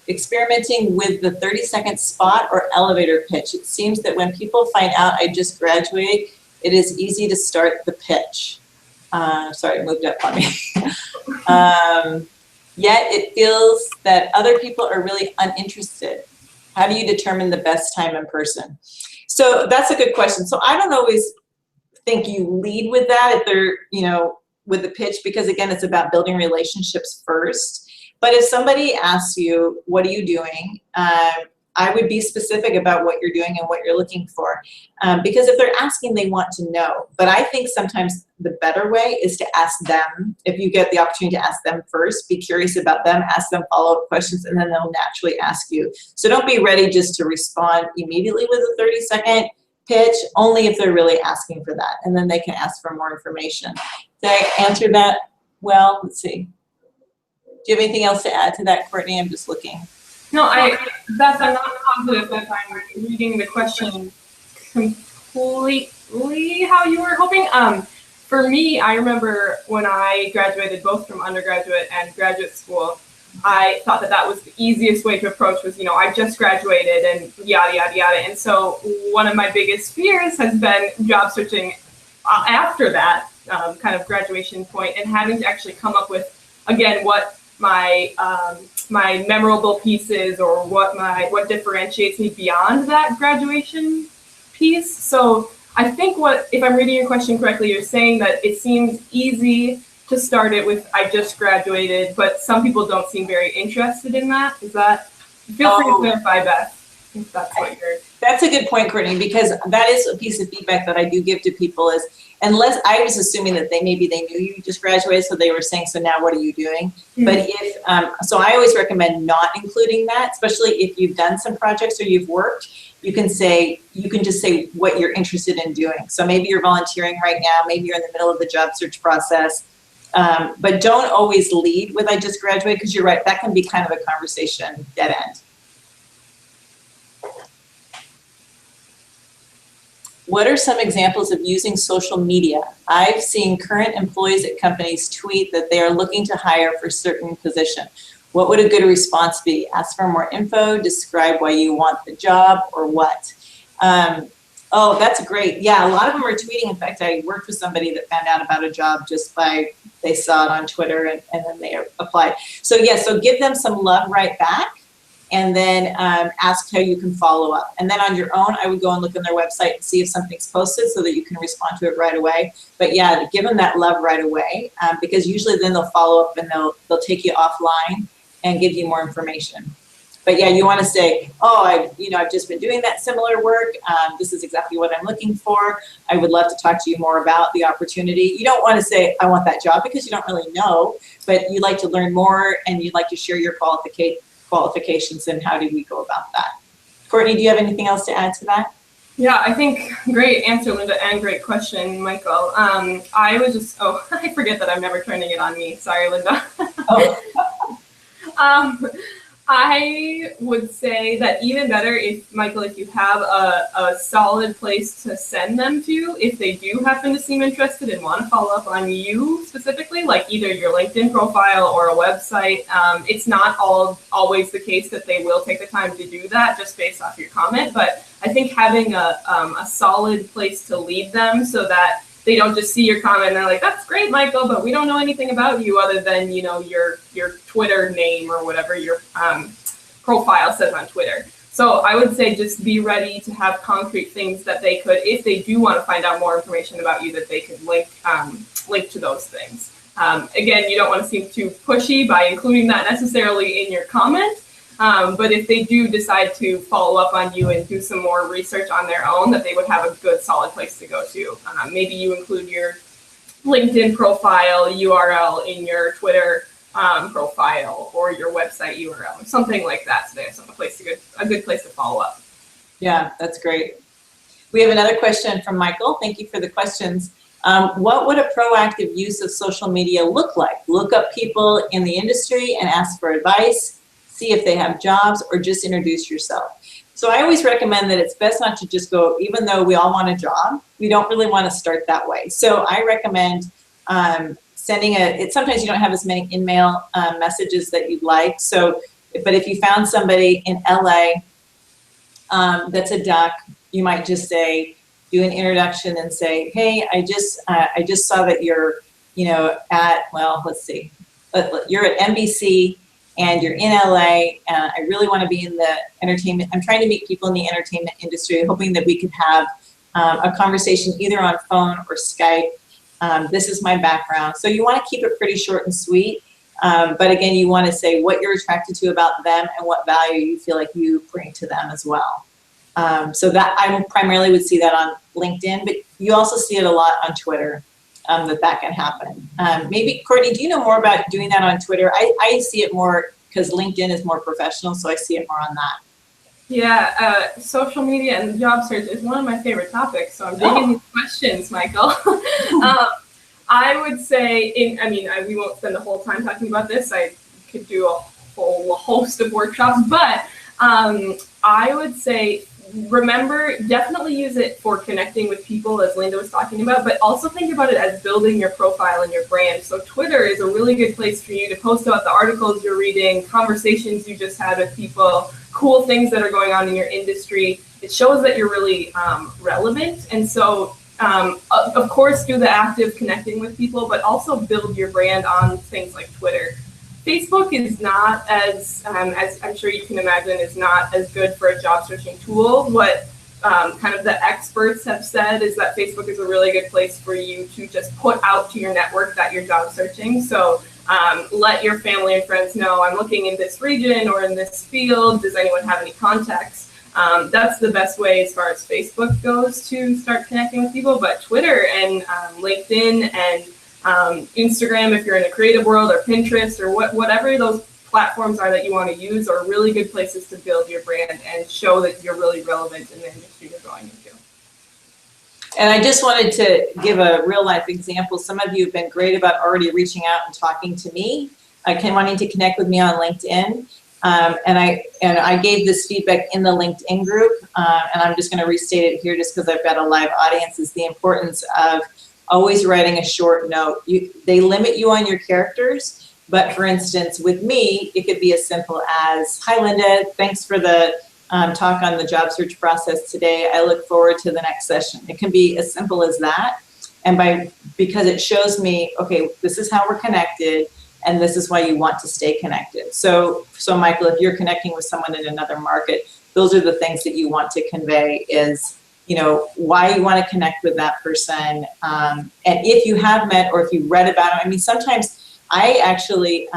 experimenting with the 30-second spot or elevator pitch. It seems that when people find out I just graduated, it is easy to start the pitch. Sorry, it moved up on me. Yet it feels that other people are really uninterested. How do you determine the best time in person? So that's a good question. So I don't always think you lead with that if they're, with the pitch, because again, it's about building relationships first. But if somebody asks you, what are you doing? I would be specific about what you're doing and what you're looking for. Because if they're asking, they want to know. But I think sometimes the better way is to ask them. If you get the opportunity to ask them first, be curious about them, ask them follow-up questions, and then they'll naturally ask you. So don't be ready just to respond immediately with a 30-second pitch, only if they're really asking for that. And then they can ask for more information. Did I answer that well? Let's see. Do you have anything else to add to that, Courtney? I'm just looking. No, I'm not positive that I'm reading the question completely how you were hoping. For me, I remember when I graduated both from undergraduate and graduate school, I thought that was the easiest way to approach was, I just graduated and yada, yada, yada. And so one of my biggest fears has been job searching after that kind of graduation point, and having to actually come up with, again, what my my memorable pieces, or what differentiates me beyond that graduation piece. So I think if I'm reading your question correctly, you're saying that it seems easy to start it with I just graduated, but some people don't seem very interested in that. Is that? Feel free to clarify, Beth, if that's what you're. That's a good point, Courtney, because that is a piece of feedback that I do give to people is, unless I was assuming that maybe they knew you just graduated, so they were saying, so now what are you doing? Mm-hmm. But if, so I always recommend not including that, especially if you've done some projects or you've worked, you can just say what you're interested in doing. So maybe you're volunteering right now, maybe you're in the middle of the job search process, but don't always lead with I just graduated, because you're right, that can be kind of a conversation dead end. What are some examples of using social media? I've seen current employees at companies tweet that they are looking to hire for certain position. What would a good response be? Ask for more info, describe why you want the job, or what? Oh, that's great. Yeah, a lot of them are tweeting. In fact, I worked with somebody that found out about a job just they saw it on Twitter and then they applied. So yeah, so give them some love right back. And then ask how you can follow up. And then on your own, I would go and look on their website and see if something's posted so that you can respond to it right away. But yeah, give them that love right away, because usually then they'll follow up and they'll take you offline and give you more information. But yeah, you want to say, oh, I've just been doing that similar work. This is exactly what I'm looking for. I would love to talk to you more about the opportunity. You don't want to say, I want that job, because you don't really know, but you'd like to learn more and you'd like to share your qualifications, and how do we go about that? Courtney, do you have anything else to add to that? Yeah, I think great answer, Linda, and great question, Michael. I was just, I forget that I'm never turning it on me. Sorry, Linda. um, I would say that even better if, Michael, if you have a solid place to send them to, if they do happen to seem interested and want to follow up on you specifically, like either your LinkedIn profile or a website, it's not always the case that they will take the time to do that just based off your comment, but I think having a solid place to lead them so that they don't just see your comment and they're like, that's great, Michael, but we don't know anything about you other than, you know, your Twitter name or whatever your profile says on Twitter. So I would say just be ready to have concrete things that they could, if they do want to find out more information about you, that they could link to those things. Again, you don't want to seem too pushy by including that necessarily in your comment. But if they do decide to follow up on you and do some more research on their own, that they would have a good solid place to go to. Maybe you include your LinkedIn profile URL in your Twitter profile or your website URL, something like that. So there's a good place to follow up. Yeah, that's great. We have another question from Michael. Thank you for the questions. What would a proactive use of social media look like? Look up people in the industry and ask for advice. See if they have jobs, or just introduce yourself. So I always recommend that it's best not to just go, even though we all want a job, we don't really want to start that way. So I recommend sending sometimes you don't have as many in-mail messages that you'd like. So, but if you found somebody in LA that's a duck, you might just say, do an introduction and say, hey, I just saw that you're, you know, you're at NBC, and you're in LA, and I really want to be in the entertainment. I'm trying to meet people in the entertainment industry, hoping that we could have a conversation either on phone or Skype. This is my background. So you want to keep it pretty short and sweet. But again, you want to say what you're attracted to about them and what value you feel like you bring to them as well. So that I primarily would see that on LinkedIn, but you also see it a lot on Twitter. That can happen. Maybe, Courtney, do you know more about doing that on Twitter? I see it more because LinkedIn is more professional, so I see it more on that. Yeah, social media and job search is one of my favorite topics, so I'm digging these questions, Michael. I would say, we won't spend the whole time talking about this. I could do a whole host of workshops, but I would say, remember, definitely use it for connecting with people, as Linda was talking about, but also think about it as building your profile and your brand. So Twitter is a really good place for you to post about the articles you're reading, conversations you just had with people, cool things that are going on in your industry. It shows that you're really relevant. And so, of course, do the active connecting with people, but also build your brand on things like Twitter. Facebook is not as I'm sure you can imagine, is not as good for a job searching tool. What kind of the experts have said is that Facebook is a really good place for you to just put out to your network that you're job searching. So let your family and friends know, I'm looking in this region or in this field. Does anyone have any contacts? That's the best way as far as Facebook goes to start connecting with people. But Twitter and LinkedIn and Instagram, if you're in the creative world, or Pinterest, or whatever those platforms are that you want to use, are really good places to build your brand and show that you're really relevant in the industry you're going into. And I just wanted to give a real life example. Some of you have been great about already reaching out and talking to me, wanting to connect with me on LinkedIn. And I gave this feedback in the LinkedIn group, and I'm just going to restate it here just because I've got a live audience, is the importance of always writing a short note. They limit you on your characters, but for instance, with me, it could be as simple as, hi Linda, thanks for the talk on the job search process today. I look forward to the next session. It can be as simple as that. And because it shows me, okay, this is how we're connected, and this is why you want to stay connected. So Michael, if you're connecting with someone in another market, those are the things that you want to convey, is, you know, why you want to connect with that person. And if you have met, or if you read about them, I mean, sometimes I actually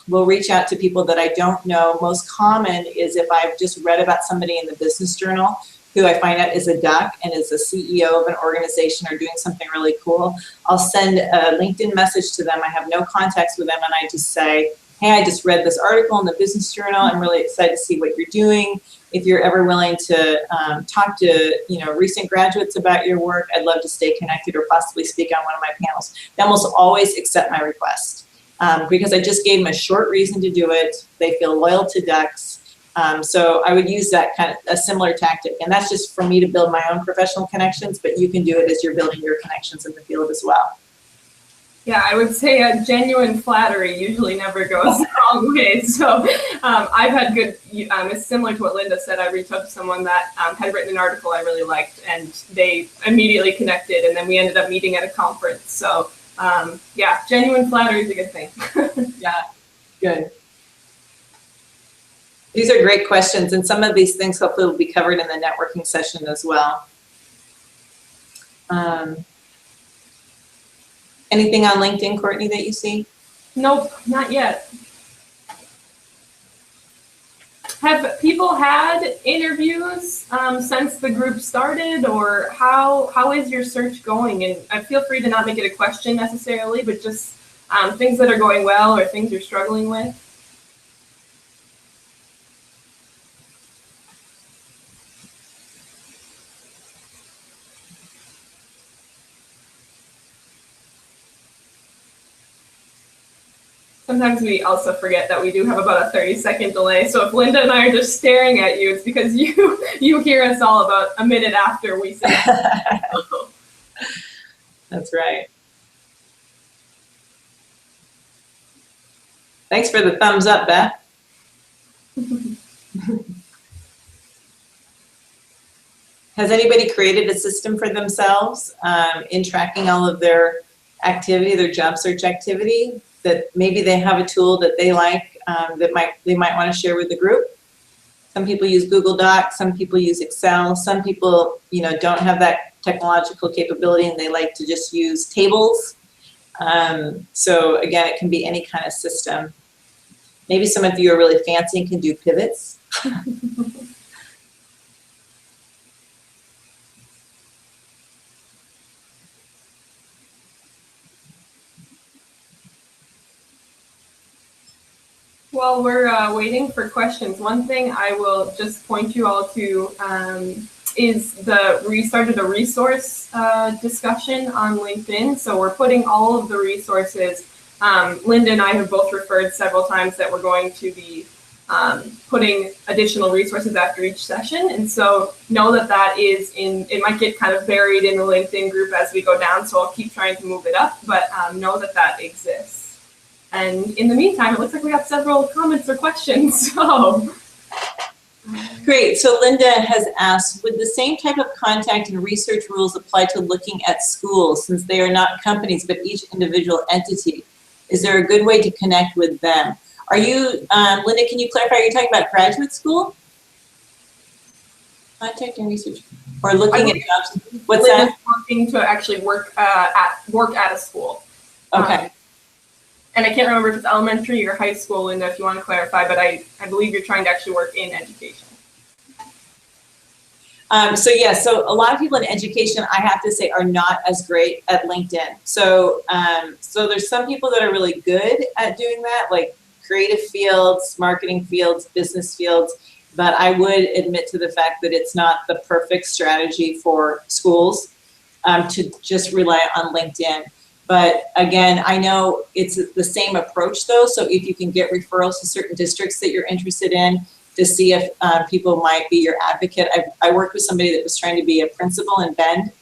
will reach out to people that I don't know. Most common is if I've just read about somebody in the Business Journal who I find out is a duck and is a CEO of an organization or doing something really cool. I'll send a LinkedIn message to them. I have no contacts with them, and I just say, hey, I just read this article in the Business Journal. I'm really excited to see what you're doing. If you're ever willing to talk to recent graduates about your work, I'd love to stay connected or possibly speak on one of my panels. They almost always accept my request because I just gave them a short reason to do it. They feel loyal to Ducks. So I would use that kind of a similar tactic. And that's just for me to build my own professional connections, but you can do it as you're building your connections in the field as well. Yeah, I would say a genuine flattery usually never goes the wrong way. So I've had good, it's similar to what Linda said. I reached out to someone that had written an article I really liked, and they immediately connected, and then we ended up meeting at a conference. So yeah, genuine flattery is a good thing. Yeah, good. These are great questions, and some of these things hopefully will be covered in the networking session as well. Anything on LinkedIn, Courtney, that you see? Nope, not yet. Have people had interviews since the group started, or how is your search going? And I feel free to not make it a question necessarily, but just things that are going well or things you're struggling with. Sometimes we also forget that we do have about a 30-second delay. So if Linda and I are just staring at you, it's because you hear us all about a minute after we say it. That's right. Thanks for the thumbs up, Beth. Has anybody created a system for themselves in tracking all of their activity, their job search activity? That maybe they have a tool that they like that they might want to share with the group. Some people use Google Docs, some people use Excel, some people don't have that technological capability and they like to just use tables. So again, it can be any kind of system. Maybe some of you are really fancy and can do pivots. While we're waiting for questions, one thing I will just point you all to is we started a resource discussion on LinkedIn. So we're putting all of the resources. Linda and I have both referred several times that we're going to be putting additional resources after each session. And so know that is it might get kind of buried in the LinkedIn group as we go down. So I'll keep trying to move it up, but know that exists. And in the meantime, it looks like we have several comments or questions. So great. So Linda has asked, would the same type of contact and research rules apply to looking at schools since they are not companies but each individual entity? Is there a good way to connect with them? Are you, Linda, can you clarify, are you talking about graduate school? Contact and research, or looking at jobs? What's that? Looking to actually work at a school. Okay. And I can't remember if it's elementary or high school, Linda, if you want to clarify, but I believe you're trying to actually work in education. So a lot of people in education, I have to say, are not as great at LinkedIn. So there's some people that are really good at doing that, like creative fields, marketing fields, business fields, but I would admit to the fact that it's not the perfect strategy for schools to just rely on LinkedIn. But again, I know it's the same approach though. So if you can get referrals to certain districts that you're interested in to see if people might be your advocate. I worked with somebody that was trying to be a principal in Bend.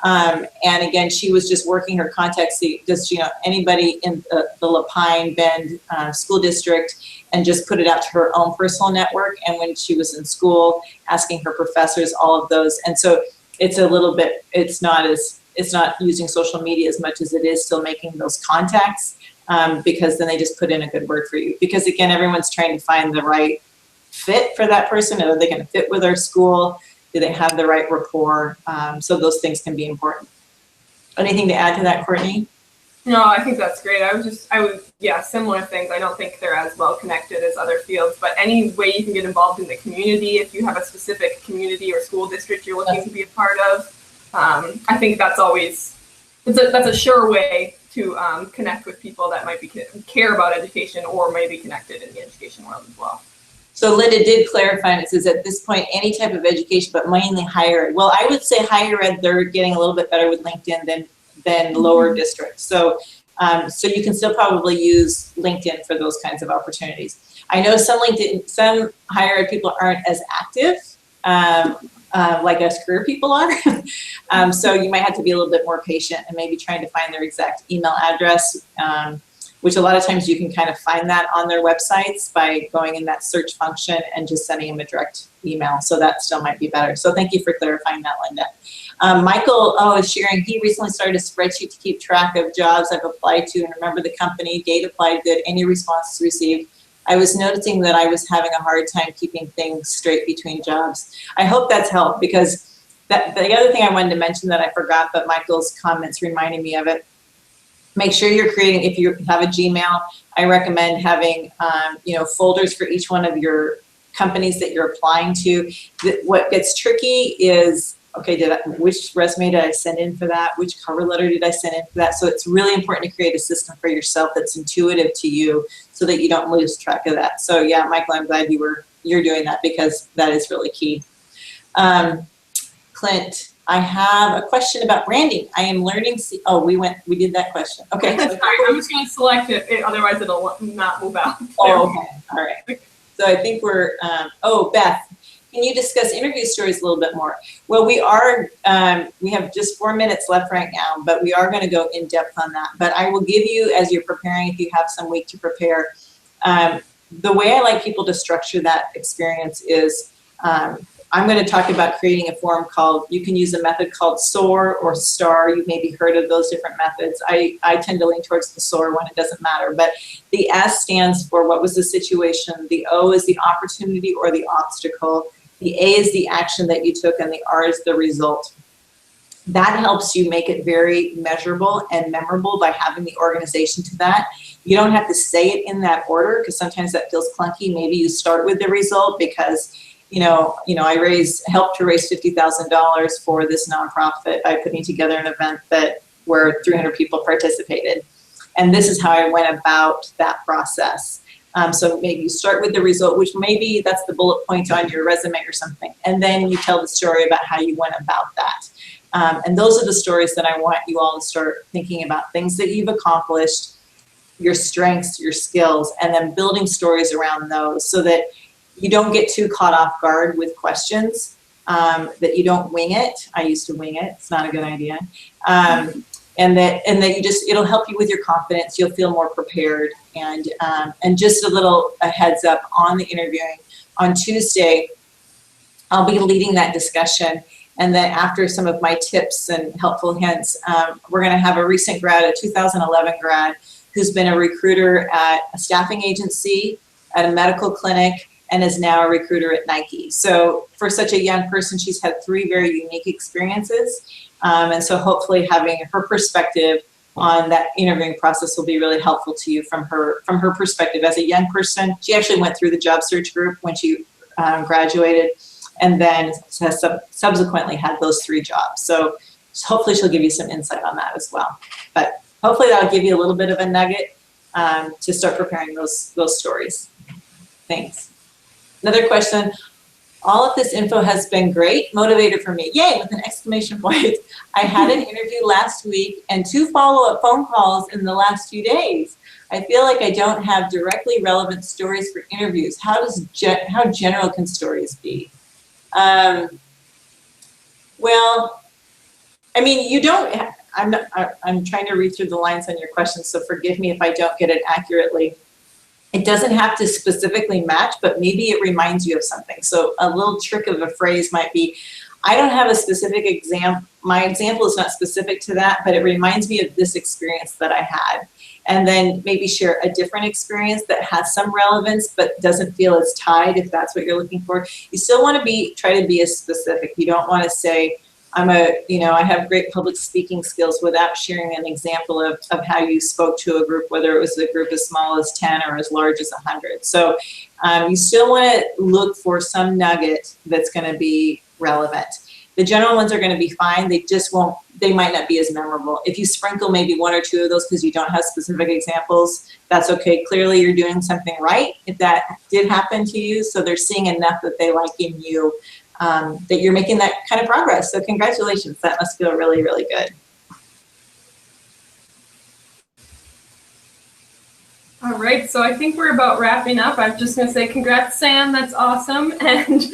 And again, she was just working her contacts, just, anybody in the Lapine Bend school district, and just put it out to her own personal network. And when she was in school, asking her professors, all of those. And so it's a little bit, it's not using social media as much as it is still making those contacts, because then they just put in a good word for you. Because again, everyone's trying to find the right fit for that person. Are they going to fit with our school? Do they have the right rapport? So those things can be important. Anything to add to that, Courtney? No, I think that's great. Similar things. I don't think they're as well connected as other fields, but any way you can get involved in the community, if you have a specific community or school district you're looking to be a part of, I think that's a sure way to connect with people that might be care about education or may be connected in the education world as well. So Linda did clarify, and it says at this point, any type of education, but mainly higher ed. Well, I would say higher ed, they're getting a little bit better with LinkedIn than lower districts. So, so you can still probably use LinkedIn for those kinds of opportunities. I know some higher ed people aren't as active, like us career people are. So you might have to be a little bit more patient and maybe trying to find their exact email address, which a lot of times you can kind of find that on their websites by going in that search function and just sending them a direct email. So that still might be better. So thank you for clarifying that, Linda. Michael is sharing, he recently started a spreadsheet to keep track of jobs I've applied to and remember the company, date applied good, any responses received. I was noticing that I was having a hard time keeping things straight between jobs. I hope that's helped, because the other thing I wanted to mention that I forgot, but Michael's comments reminded me of it. Make sure you're creating, if you have a Gmail, I recommend having folders for each one of your companies that you're applying to. What gets tricky is, okay, which resume did I send in for that? Which cover letter did I send in for that? So it's really important to create a system for yourself that's intuitive to you so that you don't lose track of that. So yeah, Michael, I'm glad you're doing that, because that is really key. Clint, I have a question about branding. I am learning, we did that question. Okay. Sorry, I'm just gonna select it, otherwise it'll not move out. Oh, okay, all right. So I think we're, Beth, can you discuss interview stories a little bit more? Well, we have just 4 minutes left right now, but we are gonna go in depth on that. But I will give you, as you're preparing, if you have some week to prepare, the way I like people to structure that experience is, I'm going to talk about creating a form called, you can use a method called SOAR or STAR. You've maybe heard of those different methods. I tend to lean towards the SOAR one, it doesn't matter. But the S stands for what was the situation, the O is the opportunity or the obstacle, the A is the action that you took, and the R is the result. That helps you make it very measurable and memorable by having the organization to that. You don't have to say it in that order, because sometimes that feels clunky. Maybe you start with the result because I helped to raise $50,000 for this nonprofit by putting together an event where 300 people participated. And this is how I went about that process. So maybe you start with the result, which maybe that's the bullet point on your resume or something. And then you tell the story about how you went about that. And those are the stories that I want you all to start thinking about, things that you've accomplished, your strengths, your skills, and then building stories around those so that you don't get too caught off guard with questions, that you don't wing it. I used to wing it. It's not a good idea. And that it'll help you with your confidence. You'll feel more prepared. And just a heads up on the interviewing. On Tuesday, I'll be leading that discussion. And then after some of my tips and helpful hints, we're going to have a recent grad, a 2011 grad, who's been a recruiter at a staffing agency, at a medical clinic, and is now a recruiter at Nike. So for such a young person, she's had 3 very unique experiences. And so hopefully having her perspective on that interviewing process will be really helpful to you from her perspective. As a young person, she actually went through the job search group when she graduated, and then has subsequently had those 3 jobs. So hopefully she'll give you some insight on that as well. But hopefully that'll give you a little bit of a nugget to start preparing those stories. Thanks. Another question, all of this info has been great, motivated for me. Yay, with an exclamation point. I had an interview last week and 2 follow-up phone calls in the last few days. I feel like I don't have directly relevant stories for interviews. How general can stories be? Well, I mean, you don't, I'm trying to read through the lines on your question, so forgive me if I don't get it accurately. It doesn't have to specifically match, but maybe it reminds you of something. So a little trick of a phrase might be, I don't have a specific example. My example is not specific to that, but it reminds me of this experience that I had. And then maybe share a different experience that has some relevance, but doesn't feel as tied, if that's what you're looking for. You still want to try to be as specific. You don't want to say, I have great public speaking skills without sharing an example of how you spoke to a group, whether it was a group as small as 10 or as large as 100. So you still want to look for some nugget that's going to be relevant. The general ones are going to be fine. They might not be as memorable. If you sprinkle maybe one or two of those because you don't have specific examples, that's okay. Clearly you're doing something right if that did happen to you. So they're seeing enough that they like in you, that you're making that kind of progress. So congratulations. That must feel really, really good. All right, so I think we're about wrapping up. I'm just going to say congrats, Sam. That's awesome. And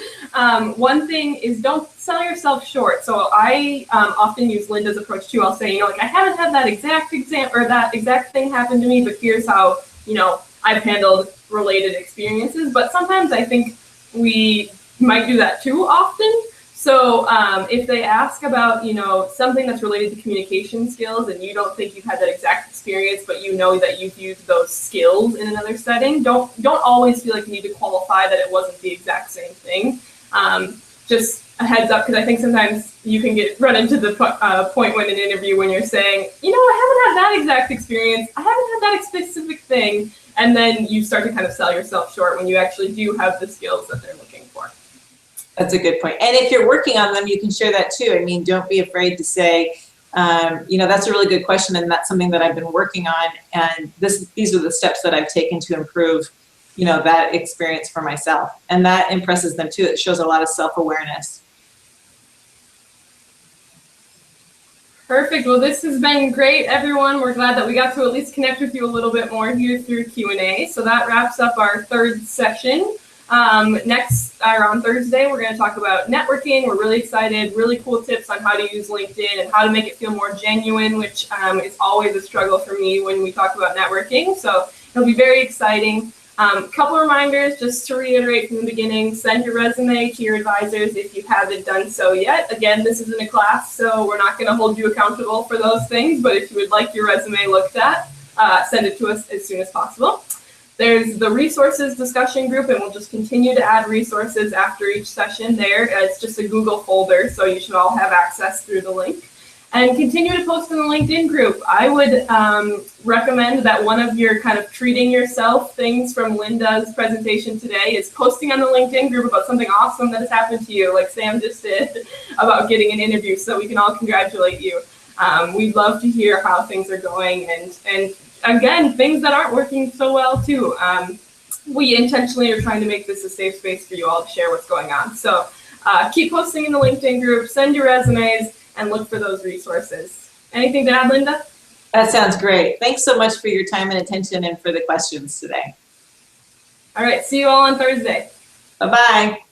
one thing is don't sell yourself short. So I often use Linda's approach too. I'll say, like I haven't had that exact that exact thing happen to me, but here's how, I've handled related experiences. But sometimes I think we might do that too often. So if they ask about, something that's related to communication skills and you don't think you've had that exact experience, but you know that you've used those skills in another setting, don't always feel like you need to qualify that it wasn't the exact same thing. Just a heads up, because I think sometimes you can run into the point when an interview when you're saying, I haven't had that exact experience, I haven't had that specific thing, and then you start to kind of sell yourself short when you actually do have the skills that they're looking for. That's a good point. And if you're working on them, you can share that too. I mean, don't be afraid to say, that's a really good question, and that's something that I've been working on. And these are the steps that I've taken to improve, that experience for myself. And that impresses them too. It shows a lot of self-awareness. Perfect. Well, this has been great, everyone. We're glad that we got to at least connect with you a little bit more here through Q&A. So that wraps up our third section. On Thursday, we're going to talk about networking. We're really excited, really cool tips on how to use LinkedIn and how to make it feel more genuine, which is always a struggle for me when we talk about networking. So it'll be very exciting. Couple reminders, just to reiterate from the beginning, send your resume to your advisors if you haven't done so yet. Again, this isn't a class, so we're not going to hold you accountable for those things, but if you would like your resume looked at, send it to us as soon as possible. There's the resources discussion group, and we'll just continue to add resources after each session there. It's just a Google folder, so you should all have access through the link. And continue to post in the LinkedIn group. I would recommend that one of your kind of treating yourself things from Linda's presentation today is posting on the LinkedIn group about something awesome that has happened to you, like Sam just did, about getting an interview, so we can all congratulate you. We'd love to hear how things are going, and again, things that aren't working so well too. We intentionally are trying to make this a safe space for you all to share what's going on. So keep posting in the LinkedIn group, send your resumes, and look for those resources. Anything to add, Linda? That sounds great. Thanks so much for your time and attention and for the questions today. All right, see you all on Thursday. Bye-bye.